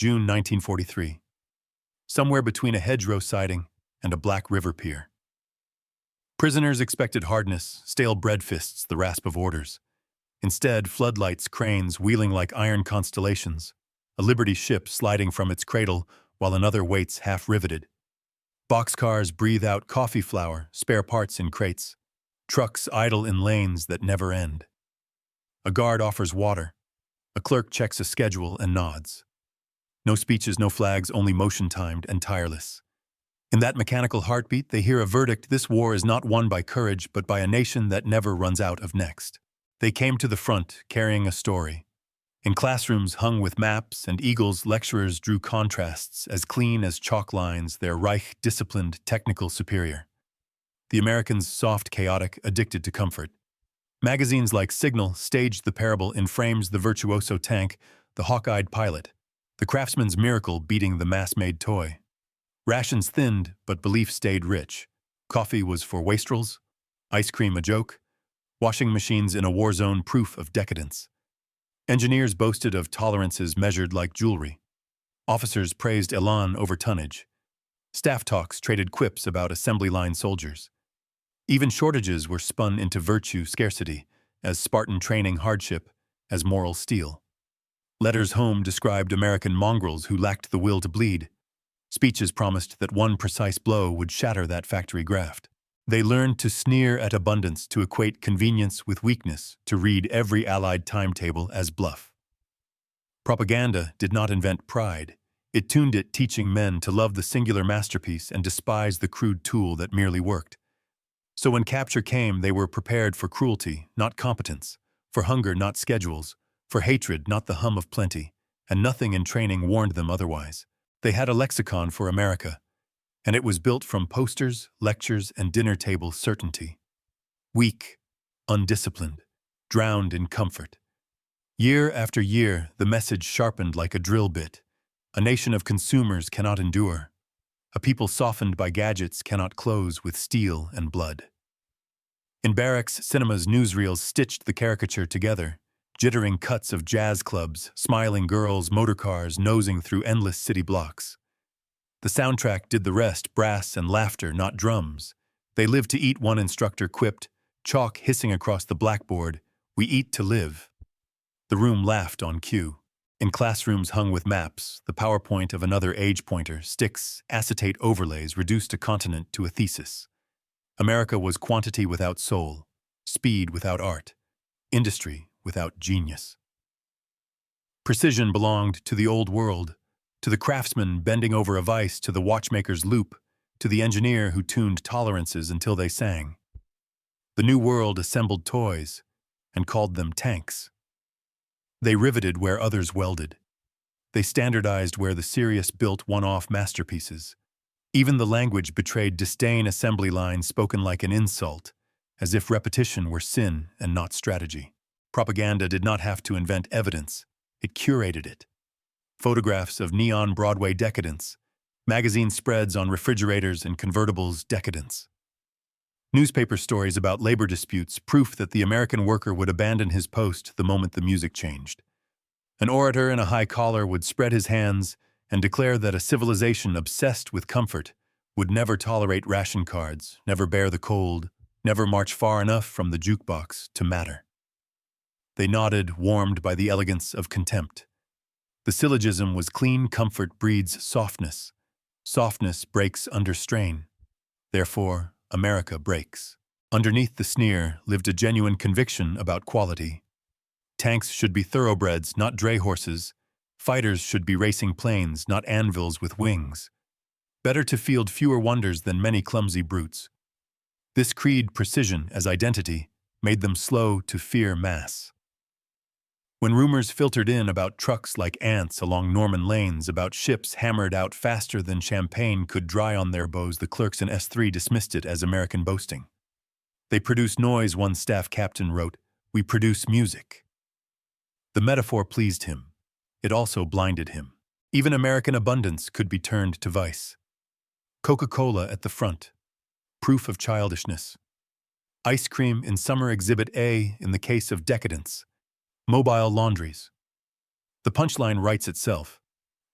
June 1943. Somewhere between a hedgerow siding and a black river pier. Prisoners expected hardness, stale bread fists, the rasp of orders. Instead, floodlights, cranes wheeling like iron constellations, a Liberty ship sliding from its cradle while another waits half-riveted. Boxcars breathe out coffee flour, spare parts in crates. Trucks idle in lanes that never end. A guard offers water. A clerk checks a schedule and nods. No speeches, no flags, only motion-timed and tireless. In that mechanical heartbeat, they hear a verdict: this war is not won by courage, but by a nation that never runs out of next. They came to the front, carrying a story. In classrooms hung with maps and eagles, lecturers drew contrasts as clean as chalk lines, their Reich disciplined, technical superior. The Americans soft, chaotic, addicted to comfort. Magazines like Signal staged the parable in frames: the virtuoso tank, the hawk-eyed pilot, the craftsman's miracle beating the mass-made toy. Rations thinned, but belief stayed rich. Coffee was for wastrels, ice cream a joke, washing machines in a war zone proof of decadence. Engineers boasted of tolerances measured like jewelry. Officers praised elan over tonnage. Staff talks traded quips about assembly line soldiers. Even shortages were spun into virtue scarcity, as Spartan training hardship, as moral steel. Letters home described American mongrels who lacked the will to bleed. Speeches promised that one precise blow would shatter that factory graft. They learned to sneer at abundance, to equate convenience with weakness, to read every Allied timetable as bluff. Propaganda did not invent pride. It tuned it, teaching men to love the singular masterpiece and despise the crude tool that merely worked. So when capture came, they were prepared for cruelty, not competence, for hunger, not schedules, for hatred, not the hum of plenty, and nothing in training warned them otherwise. They had a lexicon for America, and it was built from posters, lectures, and dinner table certainty. Weak, undisciplined, drowned in comfort. Year after year, the message sharpened like a drill bit. A nation of consumers cannot endure. A people softened by gadgets cannot close with steel and blood. In barracks, cinemas, newsreels stitched the caricature together. Jittering cuts of jazz clubs, smiling girls, motorcars nosing through endless city blocks. The soundtrack did the rest, brass and laughter, not drums. They lived to eat, one instructor quipped, chalk hissing across the blackboard, "We eat to live." The room laughed on cue. In classrooms hung with maps, the PowerPoint of another age pointer, sticks, acetate overlays reduced a continent to a thesis. America was quantity without soul, speed without art, industry without genius. Precision belonged to the old world, to the craftsman bending over a vise, to the watchmaker's loop, to the engineer who tuned tolerances until they sang. The new world assembled toys and called them tanks. They riveted where others welded. They standardized where the serious built one-off masterpieces. Even the language betrayed disdain, assembly lines spoken like an insult, as if repetition were sin and not strategy. Propaganda did not have to invent evidence. It curated it. Photographs of neon Broadway decadence. Magazine spreads on refrigerators and convertibles decadence. Newspaper stories about labor disputes, proof that the American worker would abandon his post the moment the music changed. An orator in a high collar would spread his hands and declare that a civilization obsessed with comfort would never tolerate ration cards, never bear the cold, never march far enough from the jukebox to matter. They nodded, warmed by the elegance of contempt. The syllogism was clean comfort breeds softness. Softness breaks under strain. Therefore, America breaks. Underneath the sneer lived a genuine conviction about quality. Tanks should be thoroughbreds, not dray horses. Fighters should be racing planes, not anvils with wings. Better to field fewer wonders than many clumsy brutes. This creed, precision as identity, made them slow to fear mass. When rumors filtered in about trucks like ants along Norman lanes, about ships hammered out faster than champagne could dry on their bows, the clerks in S3 dismissed it as American boasting. They produce noise, one staff captain wrote. We produce music. The metaphor pleased him. It also blinded him. Even American abundance could be turned to vice. Coca-Cola at the front. Proof of childishness. Ice cream in summer exhibit A in the case of decadence. Mobile laundries. The punchline writes itself.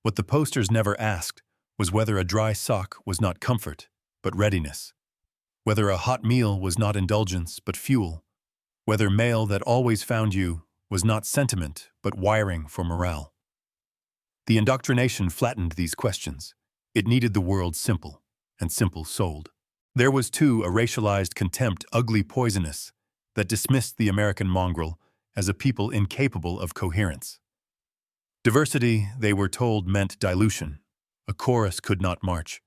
What the posters never asked was whether a dry sock was not comfort, but readiness, whether a hot meal was not indulgence, but fuel, whether mail that always found you was not sentiment, but wiring for morale. The indoctrination flattened these questions. It needed the world simple, and simple sold. There was, too, a racialized contempt, ugly poisonous, that dismissed the American mongrel as a people incapable of coherence. Diversity, they were told, meant dilution. A chorus could not march.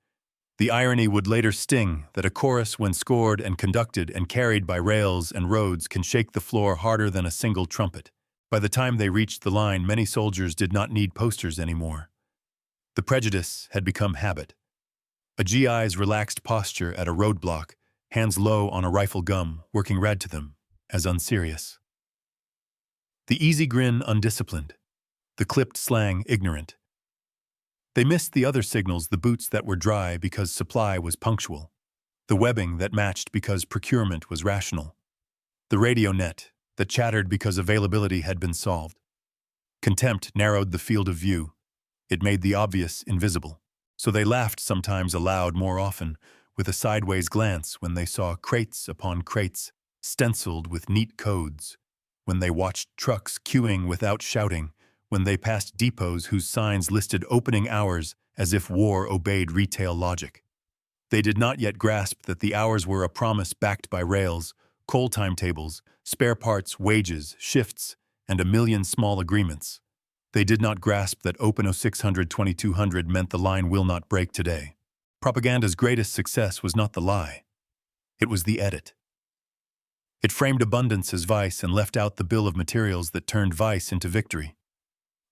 The irony would later sting that a chorus, when scored and conducted and carried by rails and roads, can shake the floor harder than a single trumpet. By the time they reached the line, many soldiers did not need posters anymore. The prejudice had become habit. A GI's relaxed posture at a roadblock, hands low on a rifle gum, working read to them as unserious. The easy grin undisciplined, the clipped slang ignorant. They missed the other signals, the boots that were dry because supply was punctual, the webbing that matched because procurement was rational, the radio net that chattered because availability had been solved. Contempt narrowed the field of view. It made the obvious invisible. So they laughed sometimes aloud, more often with a sideways glance, when they saw crates upon crates stenciled with neat codes, when they watched trucks queuing without shouting, when they passed depots whose signs listed opening hours as if war obeyed retail logic. They did not yet grasp that the hours were a promise backed by rails, coal timetables, spare parts, wages, shifts, and a million small agreements. They did not grasp that Open 0600 2200 meant the line will not break today. Propaganda's greatest success was not the lie. It was the edit. It framed abundance as vice and left out the bill of materials that turned vice into victory.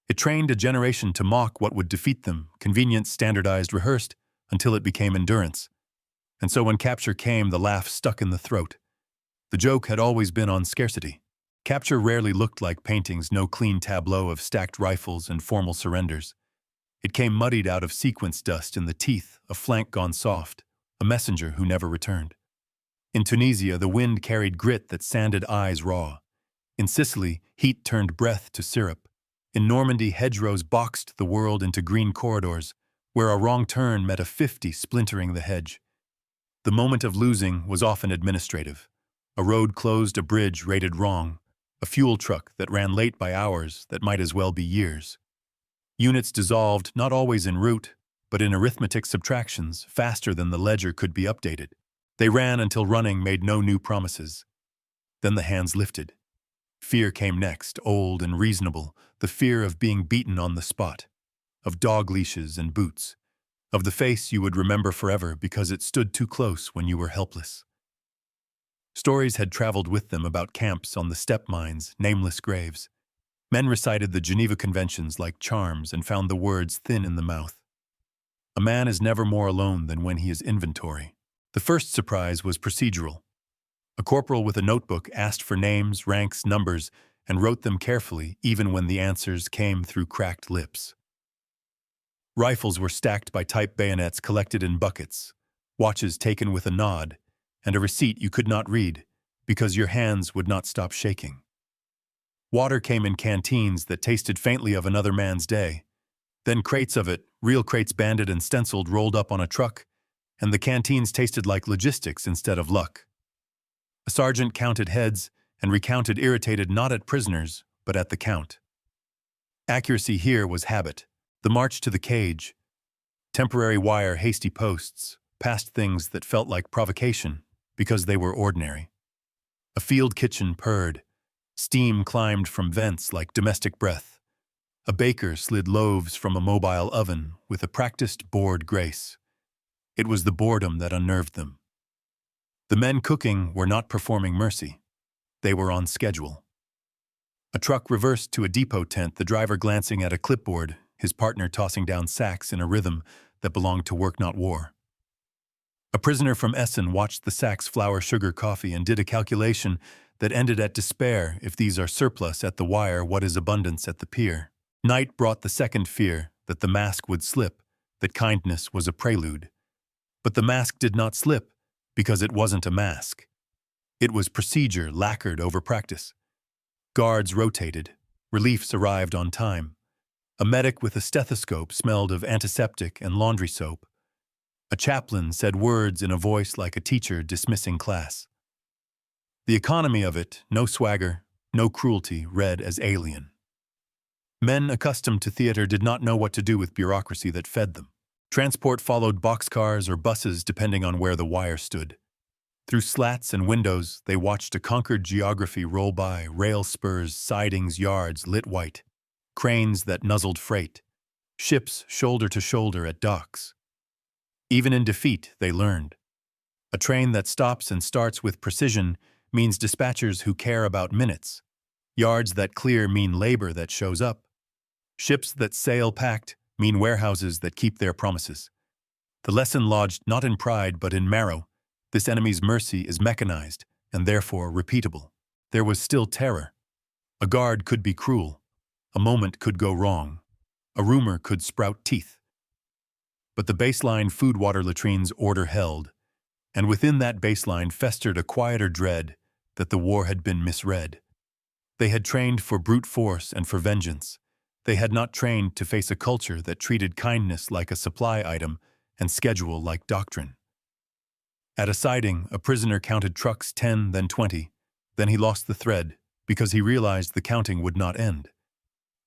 It trained a generation to mock what would defeat them, convenient, standardized, rehearsed, until it became endurance. And so when capture came, the laugh stuck in the throat. The joke had always been on scarcity. Capture rarely looked like paintings, no clean tableau of stacked rifles and formal surrenders. It came muddied out of sequence dust in the teeth, a flank gone soft, a messenger who never returned. In Tunisia, the wind carried grit that sanded eyes raw. In Sicily, heat turned breath to syrup. In Normandy, hedgerows boxed the world into green corridors, where a wrong turn met a 50 splintering the hedge. The moment of losing was often administrative. A road closed, a bridge rated wrong, a fuel truck that ran late by hours that might as well be years. Units dissolved, not always en route, but in arithmetic subtractions, faster than the ledger could be updated. They ran until running made no new promises. Then the hands lifted. Fear came next, old and reasonable, the fear of being beaten on the spot, of dog leashes and boots, of the face you would remember forever because it stood too close when you were helpless. Stories had traveled with them about camps on the steppe mines, nameless graves. Men recited the Geneva Conventions like charms and found the words thin in the mouth. A man is never more alone than when he is inventory. The first surprise was procedural. A corporal with a notebook asked for names, ranks, numbers, and wrote them carefully, even when the answers came through cracked lips. Rifles were stacked by type bayonets collected in buckets, watches taken with a nod, and a receipt you could not read because your hands would not stop shaking. Water came in canteens that tasted faintly of another man's day. Then crates of it, real crates banded and stenciled, rolled up on a truck, and the canteens tasted like logistics instead of luck. A sergeant counted heads and recounted, irritated not at prisoners, but at the count. Accuracy here was habit. The march to the cage, temporary wire, hasty posts, past things that felt like provocation because they were ordinary. A field kitchen purred. Steam climbed from vents like domestic breath. A baker slid loaves from a mobile oven with a practiced, bored grace. It was the boredom that unnerved them. The men cooking were not performing mercy. They were on schedule. A truck reversed to a depot tent, the driver glancing at a clipboard, his partner tossing down sacks in a rhythm that belonged to work, not war. A prisoner from Essen watched the sacks flour sugar coffee and did a calculation that ended at despair. If these are surplus at the wire, what is abundance at the pier? Night brought the second fear, that the mask would slip, that kindness was a prelude. But the mask did not slip because it wasn't a mask. It was procedure lacquered over practice. Guards rotated. Reliefs arrived on time. A medic with a stethoscope smelled of antiseptic and laundry soap. A chaplain said words in a voice like a teacher dismissing class. The economy of it, no swagger, no cruelty, read as alien. Men accustomed to theater did not know what to do with bureaucracy that fed them. Transport followed boxcars or buses depending on where the wire stood. Through slats and windows, they watched a conquered geography roll by, rail spurs, sidings, yards lit white, cranes that nuzzled freight, ships shoulder to shoulder at docks. Even in defeat, they learned. A train that stops and starts with precision means dispatchers who care about minutes. Yards that clear mean labor that shows up. Ships that sail packed mean warehouses that keep their promises. The lesson lodged not in pride but in marrow. This enemy's mercy is mechanized and therefore repeatable. There was still terror. A guard could be cruel. A moment could go wrong. A rumor could sprout teeth. But the baseline food-water latrines order held, and within that baseline festered a quieter dread that the war had been misread. They had trained for brute force and for vengeance. They had not trained to face a culture that treated kindness like a supply item and schedule like doctrine. At a siding, a prisoner counted trucks 10, then 20. Then he lost the thread because he realized the counting would not end.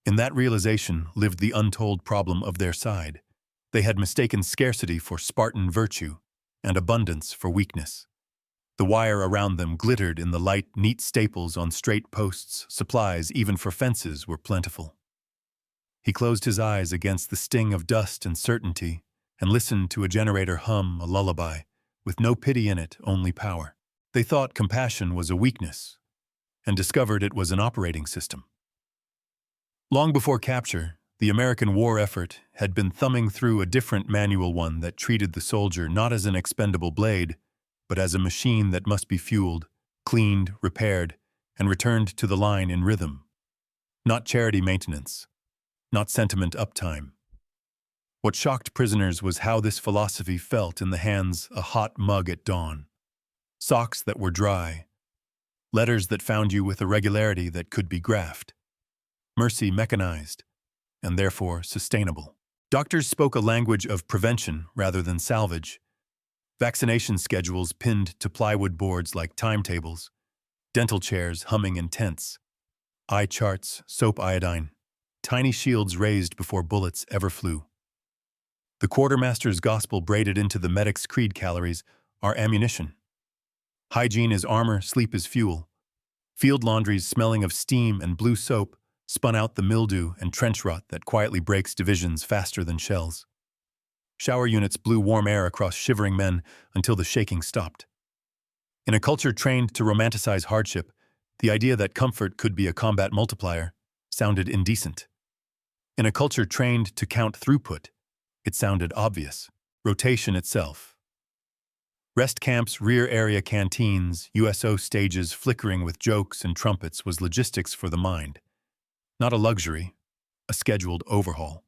In that realization lived the untold problem of their side. They had mistaken scarcity for Spartan virtue and abundance for weakness. The wire around them glittered in the light, neat staples on straight posts. Supplies, even for fences, were plentiful. He closed his eyes against the sting of dust and certainty and listened to a generator hum a lullaby, with no pity in it, only power. They thought compassion was a weakness and discovered it was an operating system. Long before capture, the American war effort had been thumbing through a different manual, one that treated the soldier not as an expendable blade, but as a machine that must be fueled, cleaned, repaired, and returned to the line in rhythm. Not charity maintenance, not sentiment uptime. What shocked prisoners was how this philosophy felt in the hands a hot mug at dawn. Socks that were dry. Letters that found you with a regularity that could be graphed. Mercy mechanized, and therefore sustainable. Doctors spoke a language of prevention rather than salvage. Vaccination schedules pinned to plywood boards like timetables. Dental chairs humming in tents. Eye charts, soap iodine. Tiny shields raised before bullets ever flew. The quartermaster's gospel braided into the medic's creed: calories are ammunition. Hygiene is armor, sleep is fuel. Field laundries smelling of steam and blue soap spun out the mildew and trench rot that quietly breaks divisions faster than shells. Shower units blew warm air across shivering men until the shaking stopped. In a culture trained to romanticize hardship, the idea that comfort could be a combat multiplier sounded indecent. In a culture trained to count throughput, it sounded obvious. Rotation itself. Rest camps, rear area canteens, USO stages flickering with jokes and trumpets was logistics for the mind. Not a luxury, a scheduled overhaul.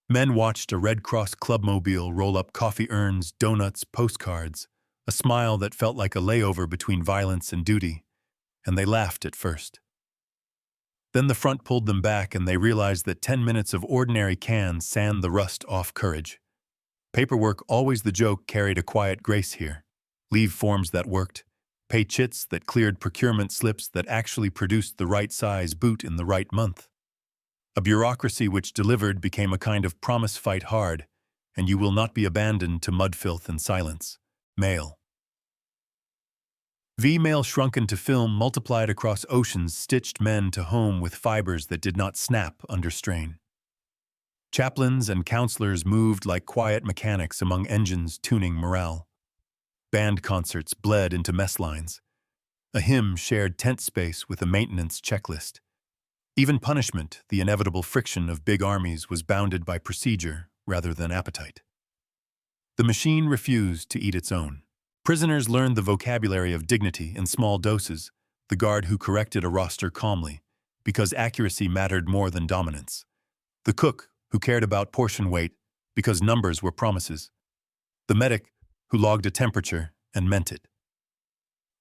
Men watched a Red Cross clubmobile roll up coffee urns, donuts, postcards, a smile that felt like a layover between violence and duty, and they laughed at first. Then the front pulled them back and they realized that 10 minutes of ordinary cans sand the rust off courage. Paperwork, always the joke, carried a quiet grace here. Leave forms that worked. Pay chits that cleared procurement slips that actually produced the right size boot in the right month. A bureaucracy which delivered became a kind of promise: fight hard, and you will not be abandoned to mud filth and silence. Mail. V-mail shrunken to film, multiplied across oceans, stitched men to home with fibers that did not snap under strain. Chaplains and counselors moved like quiet mechanics among engines, tuning morale. Band concerts bled into mess lines. A hymn shared tent space with a maintenance checklist. Even punishment, the inevitable friction of big armies, was bounded by procedure rather than appetite. The machine refused to eat its own. Prisoners learned the vocabulary of dignity in small doses, the guard who corrected a roster calmly, because accuracy mattered more than dominance. The cook who cared about portion weight, because numbers were promises. The medic who logged a temperature and meant it.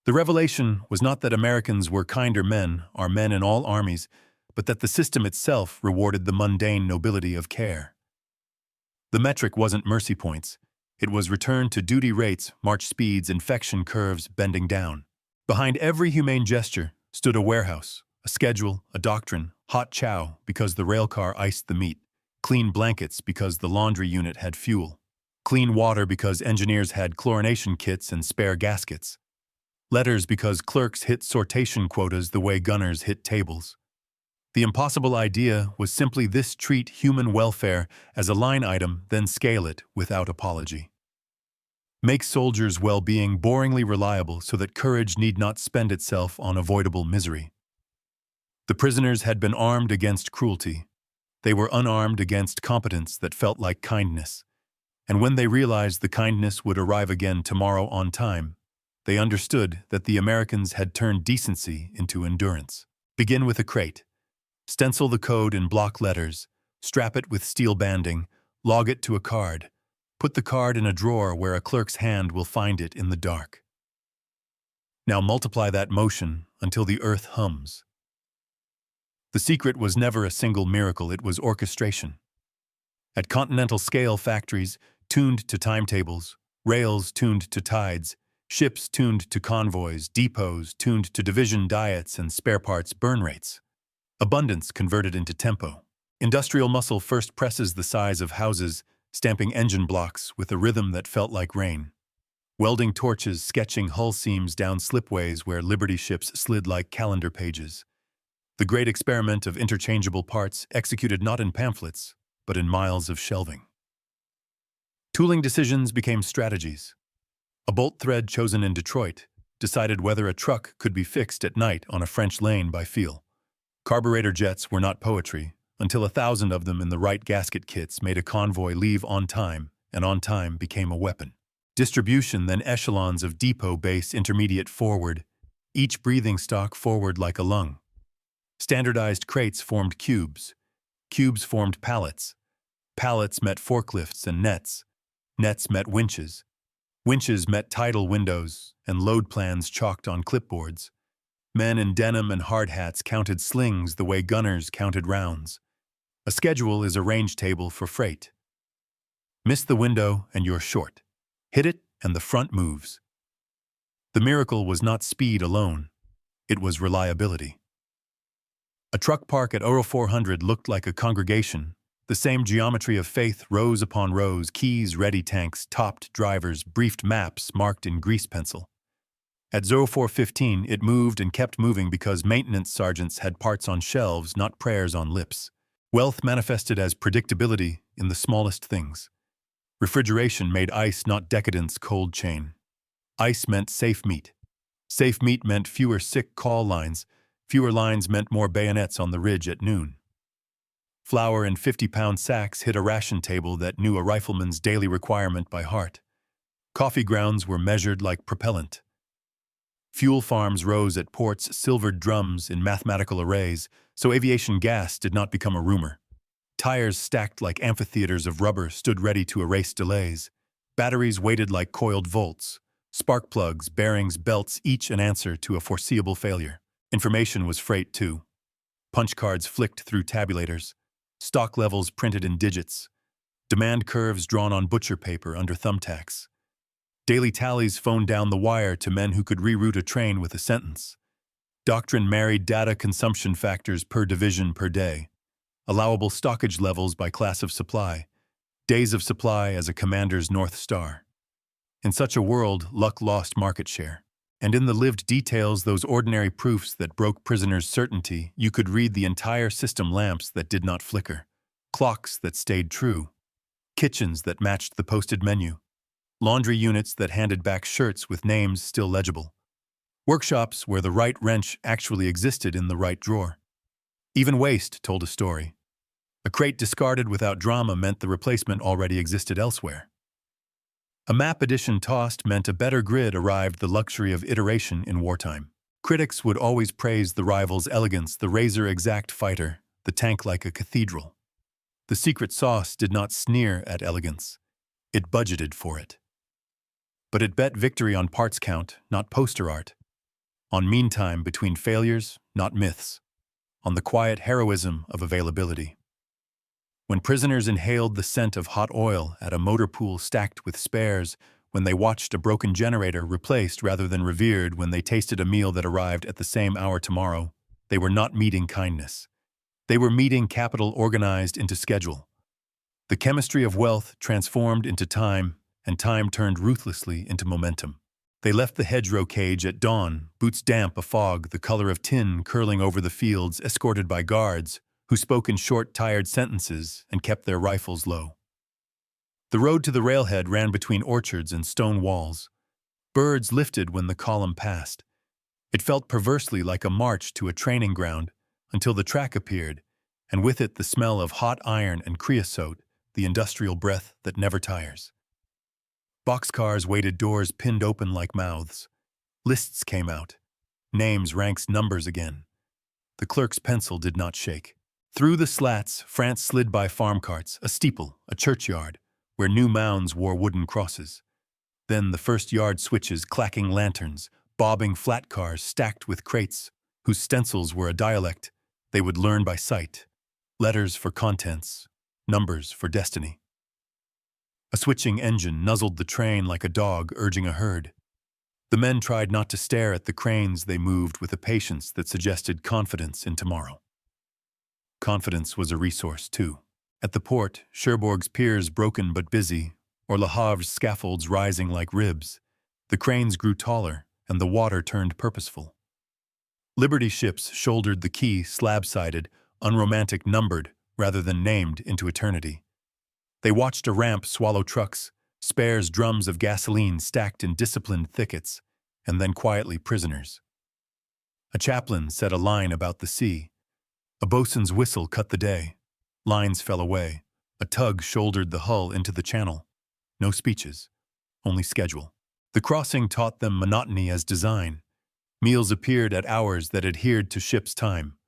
The revelation was not that Americans were kinder men, our men in all armies, but that the system itself rewarded the mundane nobility of care. The metric wasn't mercy points. It was return to duty rates, march speeds, infection curves bending down. Behind every humane gesture stood a warehouse, a schedule, a doctrine, hot chow because the railcar iced the meat, clean blankets because the laundry unit had fuel, clean water because engineers had chlorination kits and spare gaskets, letters because clerks hit sortation quotas the way gunners hit tables. The impossible idea was simply this: treat human welfare as a line item, then scale it without apology. Make soldiers' well-being boringly reliable so that courage need not spend itself on avoidable misery. The prisoners had been armed against cruelty. They were unarmed against competence that felt like kindness. And when they realized the kindness would arrive again tomorrow on time, they understood that the Americans had turned decency into endurance. Begin with a crate. Stencil the code in block letters, strap it with steel banding, log it to a card. Put the card in a drawer where a clerk's hand will find it in the dark. Now multiply that motion until the earth hums. The secret was never a single miracle, it was orchestration. At continental scale, factories tuned to timetables, rails tuned to tides, ships tuned to convoys, depots tuned to division diets and spare parts burn rates. Abundance converted into tempo. Industrial muscle first presses the size of houses, stamping engine blocks with a rhythm that felt like rain. Welding torches sketching hull seams down slipways where Liberty ships slid like calendar pages. The great experiment of interchangeable parts executed not in pamphlets, but in miles of shelving. Tooling decisions became strategies. A bolt thread chosen in Detroit decided whether a truck could be fixed at night on a French lane by feel. Carburetor jets were not poetry, until 1,000 of them in the right gasket kits made a convoy leave on time, and on time became a weapon. Distribution, then echelons of depot, base, intermediate, forward, each breathing stock forward like a lung. Standardized crates formed cubes. Cubes formed pallets. Pallets met forklifts and nets. Nets met winches. Winches met tidal windows and load plans chalked on clipboards. Men in denim and hard hats counted slings the way gunners counted rounds. A schedule is a range table for freight. Miss the window and you're short. Hit it and the front moves. The miracle was not speed alone. It was reliability. A truck park at Euro 400 looked like a congregation. The same geometry of faith, rows upon rows, keys, ready tanks, topped drivers, briefed maps marked in grease pencil. At 0415, it moved and kept moving because maintenance sergeants had parts on shelves, not prayers on lips. Wealth manifested as predictability in the smallest things. Refrigeration made ice, not decadence, cold chain. Ice meant safe meat. Safe meat meant fewer sick call lines. Fewer lines meant more bayonets on the ridge at noon. Flour in 50-pound sacks hit a ration table that knew a rifleman's daily requirement by heart. Coffee grounds were measured like propellant. Fuel farms rose at ports, silvered drums in mathematical arrays, so aviation gas did not become a rumor. Tires stacked like amphitheaters of rubber stood ready to erase delays. Batteries waited like coiled volts. Spark plugs, bearings, belts, each an answer to a foreseeable failure. Information was freight, too. Punch cards flicked through tabulators. Stock levels printed in digits. Demand curves drawn on butcher paper under thumbtacks. Daily tallies phoned down the wire to men who could reroute a train with a sentence. Doctrine married data consumption factors per division per day. Allowable stockage levels by class of supply. Days of supply as a commander's North Star. In such a world, luck lost market share. And in the lived details, those ordinary proofs that broke prisoners' certainty, you could read the entire system: lamps that did not flicker, clocks that stayed true, kitchens that matched the posted menu, laundry units that handed back shirts with names still legible, workshops where the right wrench actually existed in the right drawer. Even waste told a story. A crate discarded without drama meant the replacement already existed elsewhere. A map addition tossed meant a better grid arrived, the luxury of iteration in wartime. Critics would always praise the rival's elegance, the razor-exact fighter, the tank like a cathedral. The secret sauce did not sneer at elegance. It budgeted for it. But it bet victory on parts count, not poster art. On meantime between failures, not myths. on the quiet heroism of availability. When prisoners inhaled the scent of hot oil at a motor pool stacked with spares, when they watched a broken generator replaced rather than revered, when they tasted a meal that arrived at the same hour tomorrow, they were not meeting kindness. They were meeting capital organized into schedule. The chemistry of wealth transformed into time, and time turned ruthlessly into momentum. They left the hedgerow cage at dawn, boots damp, a fog the color of tin curling over the fields, escorted by guards who spoke in short, tired sentences and kept their rifles low. The road to the railhead ran between orchards and stone walls. Birds lifted when the column passed. It felt perversely like a march to a training ground until the track appeared, and with it the smell of hot iron and creosote, the industrial breath that never tires. Boxcars waited, doors pinned open like mouths. Lists came out. Names, ranks, numbers again. The clerk's pencil did not shake. Through the slats, France slid by farm carts, a steeple, a churchyard, where new mounds wore wooden crosses. Then the first yard switches, clacking lanterns, bobbing flat cars stacked with crates, whose stencils were a dialect they would learn by sight. Letters for contents, numbers for destiny. A switching engine nuzzled the train like a dog urging a herd. The men tried not to stare at the cranes they moved with a patience that suggested confidence in tomorrow. Confidence was a resource, too. At the port, Cherbourg's piers broken but busy, or Le Havre's scaffolds rising like ribs, the cranes grew taller and the water turned purposeful. Liberty ships shouldered the quay, slab-sided, unromantic, numbered rather than named into eternity. They watched a ramp swallow trucks, spares, drums of gasoline stacked in disciplined thickets, and then quietly prisoners. A chaplain said a line about the sea. A boatswain's whistle cut the day. Lines fell away. A tug shouldered the hull into the channel. No speeches, only schedule. The crossing taught them monotony as design. Meals appeared at hours that adhered to ship's time.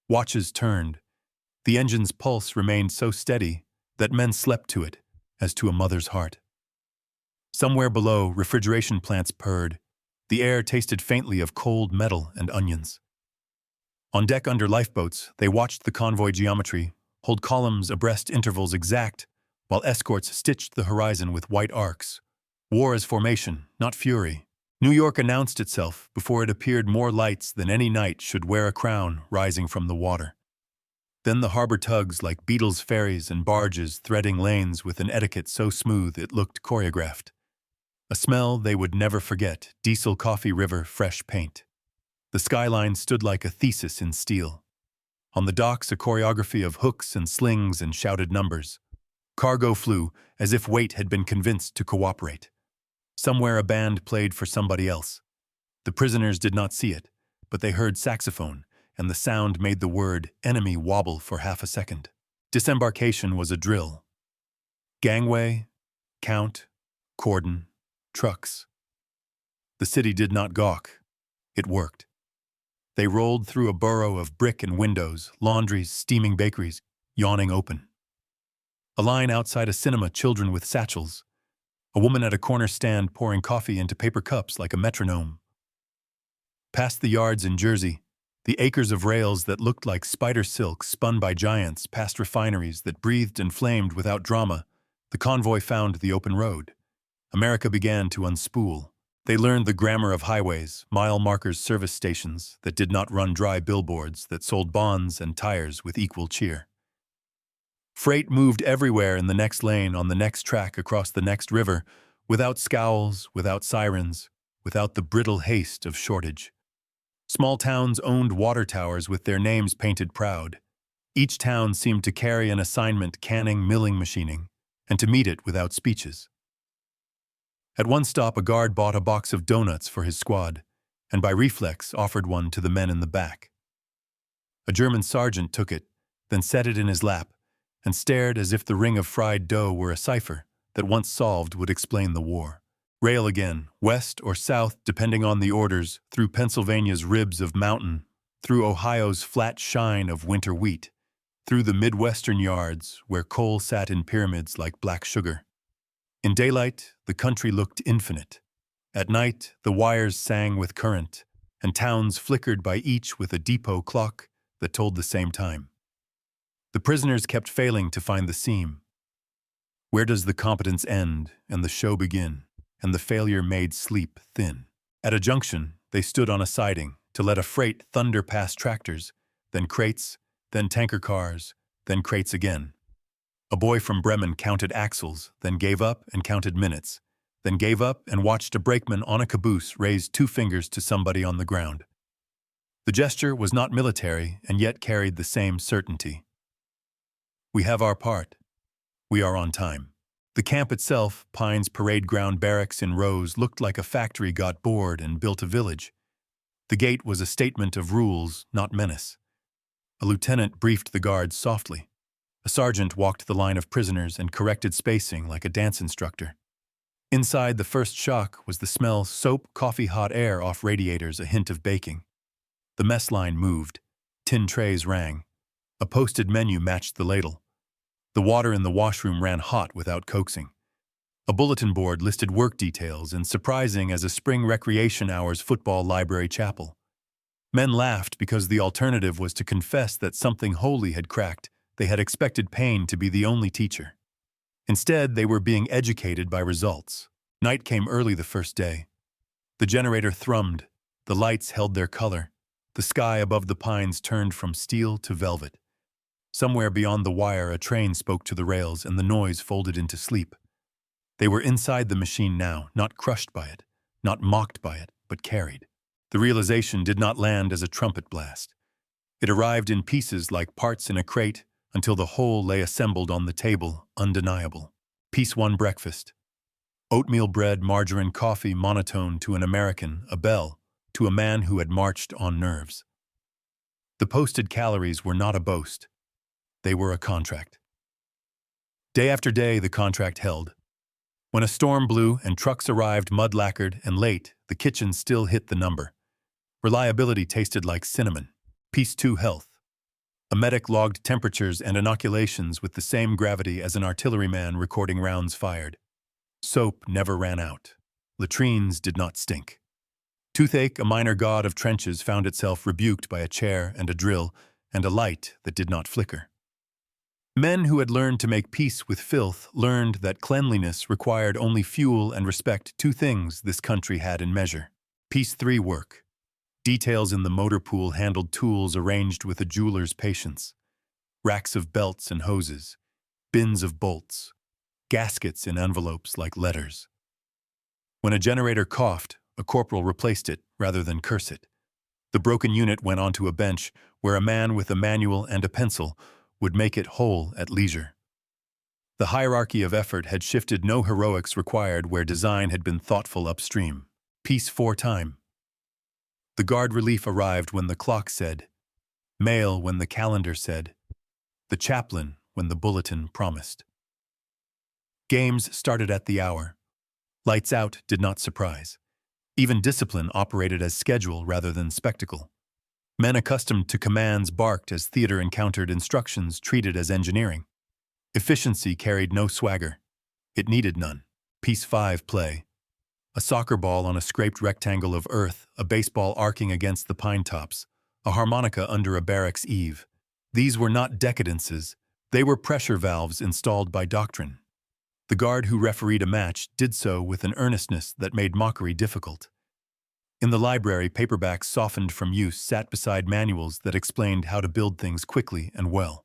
Watches turned. The engine's pulse remained so steady that men slept to it, as to a mother's heart. Somewhere below, refrigeration plants purred. The air tasted faintly of cold metal and onions. On deck under lifeboats, they watched the convoy geometry hold columns abreast, intervals exact, while escorts stitched the horizon with white arcs. War as formation, not fury. New York announced itself before it appeared more lights than any night should wear a crown rising from the water. Then the harbor tugs like Beatles ferries and barges threading lanes with an etiquette so smooth it looked choreographed. A smell they would never forget, diesel, coffee, river, fresh paint. The skyline stood like a thesis in steel. On the docks, a choreography of hooks and slings and shouted numbers. Cargo flew as if weight had been convinced to cooperate. Somewhere a band played for somebody else. The prisoners did not see it, but they heard saxophone, and the sound made the word enemy wobble for half a second. Disembarkation was a drill. Gangway, count, cordon, trucks. The city did not gawk. It worked. They rolled through a borough of brick and windows, laundries, steaming bakeries, yawning open. A line outside a cinema, children with satchels. A woman at a corner stand pouring coffee into paper cups like a metronome. Past the yards in Jersey, the acres of rails that looked like spider silk spun by giants, past refineries that breathed and flamed without drama, the convoy found the open road. America began to unspool. They learned the grammar of highways, mile markers, service stations that did not run dry billboards that sold bonds and tires with equal cheer. Freight moved everywhere in the next lane, on the next track, across the next river, without scowls, without sirens, without the brittle haste of shortage. Small towns owned water towers with their names painted proud. Each town seemed to carry an assignment, canning, milling, machining, and to meet it without speeches. At one stop, a guard bought a box of donuts for his squad, and by reflex offered one to the men in the back. A German sergeant took it, then set it in his lap, and stared as if the ring of fried dough were a cipher that once solved would explain the war. Rail again, west or south depending on the orders, through Pennsylvania's ribs of mountain, through Ohio's flat shine of winter wheat, through the Midwestern yards where coal sat in pyramids like black sugar. In daylight, the country looked infinite. At night, the wires sang with current, and towns flickered by each with a depot clock that told the same time. The prisoners kept failing to find the seam. Where does the competence end and the show begin? And the failure made sleep thin. At a junction, they stood on a siding to let a freight thunder past tractors, then crates, then tanker cars, then crates again. A boy from Bremen counted axles, then gave up and counted minutes, then gave up and watched a brakeman on a caboose raise 2 fingers to somebody on the ground. The gesture was not military and yet carried the same certainty. We have our part. We are on time. The camp itself, Pine's parade ground barracks in rows, looked like a factory got bored and built a village. The gate was a statement of rules, not menace. A lieutenant briefed the guards softly. A sergeant walked the line of prisoners and corrected spacing like a dance instructor. Inside, the first shock was the smell soap, coffee, hot air off radiators, a hint of baking. The mess line moved. Tin trays rang. A posted menu matched the ladle. The water in the washroom ran hot without coaxing. A bulletin board listed work details and surprising as a spring recreation hours football library chapel. Men laughed because the alternative was to confess that something holy had cracked. They had expected pain to be the only teacher. Instead, they were being educated by results. Night came early the first day. The generator thrummed. The lights held their color. The sky above the pines turned from steel to velvet. Somewhere beyond the wire, a train spoke to the rails and the noise folded into sleep. They were inside the machine now, not crushed by it, not mocked by it, but carried. The realization did not land as a trumpet blast. It arrived in pieces like parts in a crate until the whole lay assembled on the table, undeniable. Piece 1 breakfast. Oatmeal bread, margarine, coffee, monotone to an American, a bell, to a man who had marched on nerves. The posted calories were not a boast. They were a contract. Day after day, the contract held. When a storm blew and trucks arrived mud-lacquered and late, the kitchen still hit the number. Reliability tasted like cinnamon. Piece 2 health. A medic logged temperatures and inoculations with the same gravity as an artilleryman recording rounds fired. Soap never ran out. Latrines did not stink. Toothache, a minor god of trenches, found itself rebuked by a chair and a drill and a light that did not flicker. Men who had learned to make peace with filth learned that cleanliness required only fuel and respect, 2 things this country had in measure. Piece 3 work. Details in the motor pool handled tools arranged with a jeweler's patience. Racks of belts and hoses, bins of bolts, gaskets in envelopes like letters. When a generator coughed, a corporal replaced it rather than curse it. The broken unit went onto a bench where a man with a manual and a pencil would make it whole at leisure. The hierarchy of effort had shifted, no heroics required where design had been thoughtful upstream. Piece 4 time. The guard relief arrived when the clock said, mail when the calendar said, the chaplain when the bulletin promised. Games started at the hour. Lights out did not surprise. Even discipline operated as schedule rather than spectacle. Men accustomed to commands barked as theater encountered instructions treated as engineering. Efficiency carried no swagger. It needed none. Piece 5 play. A soccer ball on a scraped rectangle of earth, a baseball arcing against the pine tops, a harmonica under a barracks eave. These were not decadences. They were pressure valves installed by doctrine. The guard who refereed a match did so with an earnestness that made mockery difficult. In the library, paperbacks softened from use sat beside manuals that explained how to build things quickly and well.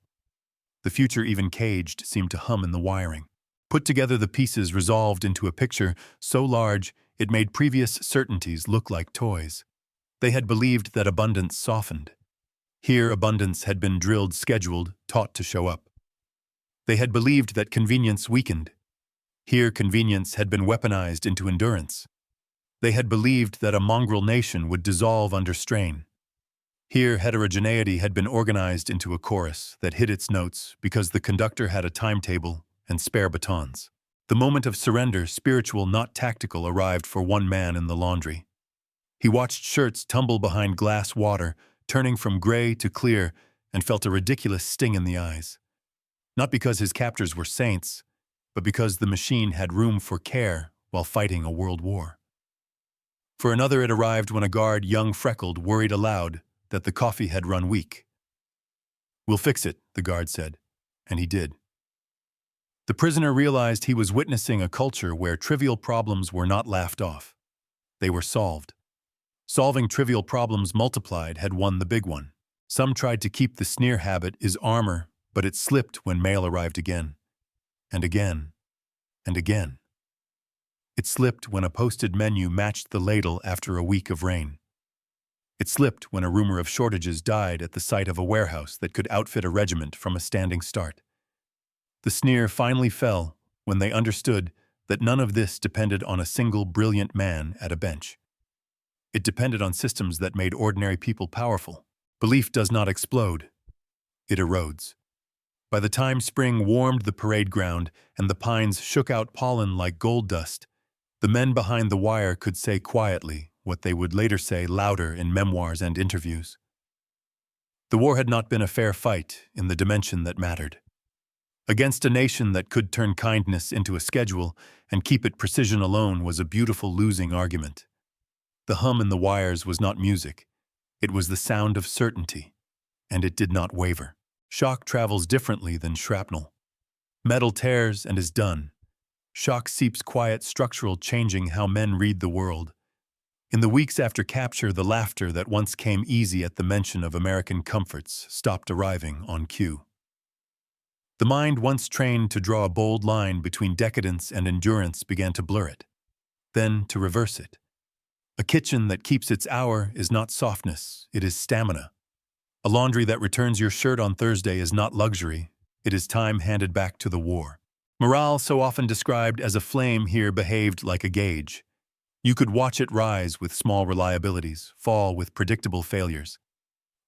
The future, even caged, seemed to hum in the wiring. Put together, the pieces resolved into a picture so large it made previous certainties look like toys. They had believed that abundance softened. Here, abundance had been drilled, scheduled, taught to show up. They had believed that convenience weakened. Here, convenience had been weaponized into endurance. They had believed that a mongrel nation would dissolve under strain. Here, heterogeneity had been organized into a chorus that hit its notes because the conductor had a timetable and spare batons. The moment of surrender, spiritual not tactical, arrived for one man in the laundry. He watched shirts tumble behind glass water, turning from gray to clear, and felt a ridiculous sting in the eyes. Not because his captors were saints, but because the machine had room for care while fighting a world war. For another, it arrived when a guard, young, freckled, worried aloud that the coffee had run weak. "We'll fix it," the guard said, and he did. The prisoner realized he was witnessing a culture where trivial problems were not laughed off. They were solved. Solving trivial problems multiplied had won the big one. Some tried to keep the sneer habit as armor, but it slipped when mail arrived again, and again, and again. It slipped when a posted menu matched the ladle after a week of rain. It slipped when a rumor of shortages died at the sight of a warehouse that could outfit a regiment from a standing start. The sneer finally fell when they understood that none of this depended on a single brilliant man at a bench. It depended on systems that made ordinary people powerful. Belief does not explode. It erodes. By the time spring warmed the parade ground and the pines shook out pollen like gold dust, the men behind the wire could say quietly what they would later say louder in memoirs and interviews. The war had not been a fair fight in the dimension that mattered. Against a nation that could turn kindness into a schedule and keep it precision alone was a beautiful losing argument. The hum in the wires was not music. It was the sound of certainty, and it did not waver. Shock travels differently than shrapnel. Metal tears and is done. Shock seeps quiet, structural, changing how men read the world. In the weeks after capture, the laughter that once came easy at the mention of American comforts stopped arriving on cue. The mind once trained to draw a bold line between decadence and endurance began to blur it, then to reverse it. A kitchen that keeps its hour is not softness, it is stamina. A laundry that returns your shirt on Thursday is not luxury, it is time handed back to the war. Morale, so often described as a flame, here behaved like a gauge. You could watch it rise with small reliabilities, fall with predictable failures.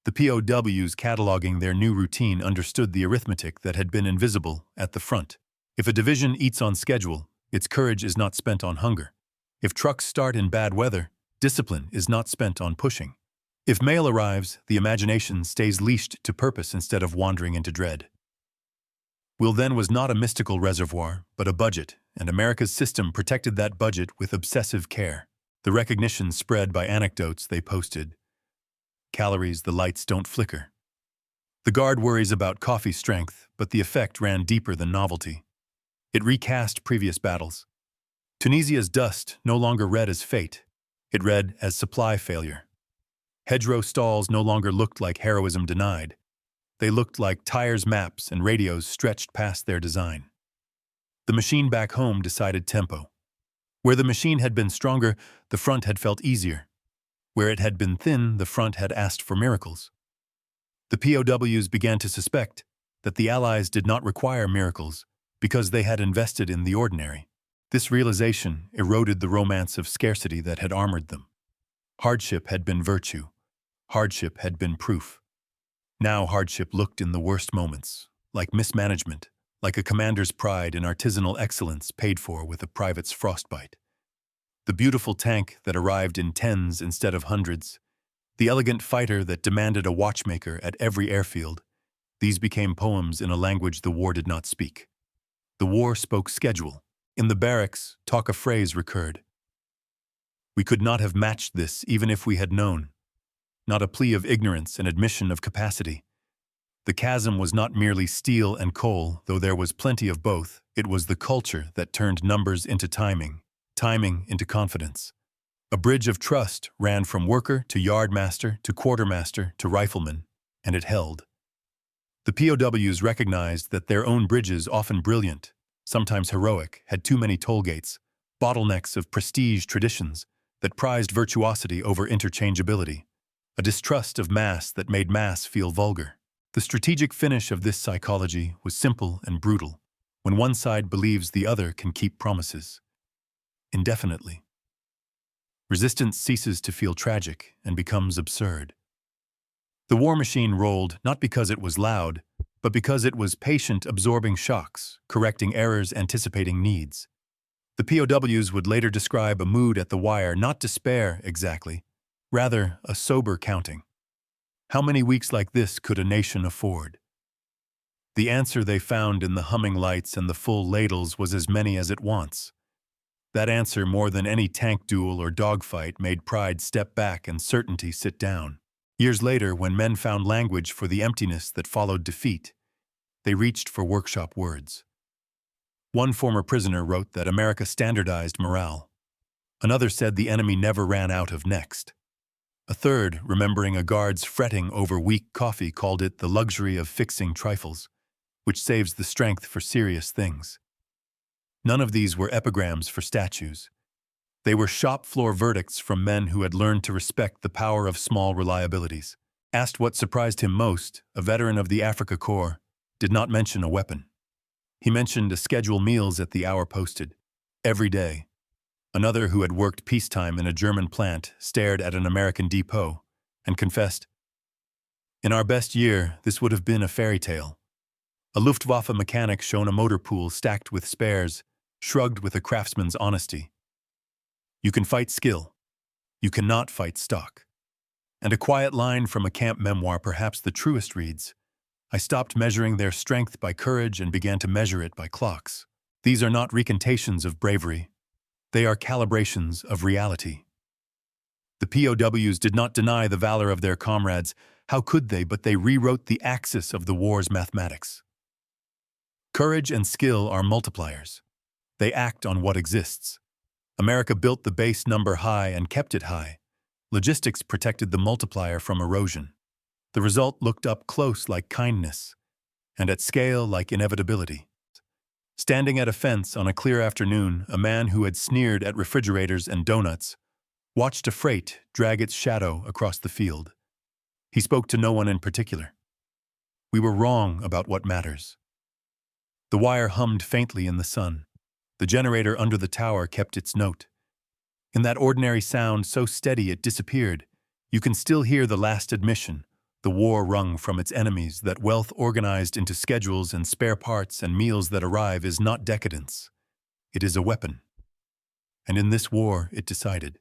The POWs cataloging their new routine understood the arithmetic that had been invisible at the front. If a division eats on schedule, its courage is not spent on hunger. If trucks start in bad weather, discipline is not spent on pushing. If mail arrives, the imagination stays leashed to purpose instead of wandering into dread. Will then was not a mystical reservoir, but a budget, and America's system protected that budget with obsessive care. The recognition spread by anecdotes they posted. Calories, the lights don't flicker. The guard worries about coffee strength, but the effect ran deeper than novelty. It recast previous battles. Tunisia's dust no longer read as fate. It read as supply failure. Hedgerow stalls no longer looked like heroism denied. They looked like tires, maps, and radios stretched past their design. The machine back home decided tempo. Where the machine had been stronger, the front had felt easier. Where it had been thin, the front had asked for miracles. The POWs began to suspect that the Allies did not require miracles because they had invested in the ordinary. This realization eroded the romance of scarcity that had armored them. Hardship had been virtue. Hardship had been proof. Now hardship looked in the worst moments, like mismanagement, like a commander's pride in artisanal excellence paid for with a private's frostbite. The beautiful tank that arrived in tens instead of hundreds, the elegant fighter that demanded a watchmaker at every airfield, these became poems in a language the war did not speak. The war spoke schedule. In the barracks, talk a phrase recurred. We could not have matched this even if we had known. Not a plea of ignorance, an admission of capacity. The chasm was not merely steel and coal, though there was plenty of both. It was the culture that turned numbers into timing, timing into confidence. A bridge of trust ran from worker to yardmaster to quartermaster to rifleman, and it held. The POWs recognized that their own bridges, often brilliant, sometimes heroic, had too many toll gates, bottlenecks of prestige traditions that prized virtuosity over interchangeability, a distrust of mass that made mass feel vulgar. The strategic finish of this psychology was simple and brutal, when one side believes the other can keep promises indefinitely. Resistance ceases to feel tragic and becomes absurd. The war machine rolled not because it was loud, but because it was patient, absorbing shocks, correcting errors, anticipating needs. The POWs would later describe a mood at the wire, not despair exactly, rather a sober counting. How many weeks like this could a nation afford? The answer they found in the humming lights and the full ladles was as many as it wants. That answer, more than any tank duel or dogfight, made pride step back and certainty sit down. Years later, when men found language for the emptiness that followed defeat, they reached for workshop words. One former prisoner wrote that America standardized morale. Another said the enemy never ran out of next. A third, remembering a guard's fretting over weak coffee, called it the luxury of fixing trifles, which saves the strength for serious things. None of these were epigrams for statues. They were shop floor verdicts from men who had learned to respect the power of small reliabilities. Asked what surprised him most, a veteran of the Africa Corps did not mention a weapon. He mentioned a schedule meals at the hour posted, every day. Another, who had worked peacetime in a German plant, stared at an American depot and confessed, "In our best year, this would have been a fairy tale." A Luftwaffe mechanic shown a motor pool stacked with spares, shrugged with a craftsman's honesty. "You can fight skill. You cannot fight stock." And a quiet line from a camp memoir, perhaps the truest, reads, "I stopped measuring their strength by courage and began to measure it by clocks." These are not recantations of bravery. They are calibrations of reality. The POWs did not deny the valor of their comrades. How could they? But they rewrote the axis of the war's mathematics. Courage and skill are multipliers. They act on what exists. America built the base number high and kept it high. Logistics protected the multiplier from erosion. The result looked up close like kindness, and at scale like inevitability. Standing at a fence on a clear afternoon, a man who had sneered at refrigerators and donuts watched a freight drag its shadow across the field. He spoke to no one in particular. We were wrong about what matters. The wire hummed faintly in the sun. The generator under the tower kept its note. In that ordinary sound, so steady it disappeared, you can still hear the last admission, the war wrung from its enemies, that wealth organized into schedules and spare parts and meals that arrive is not decadence. It is a weapon. And in this war, it decided.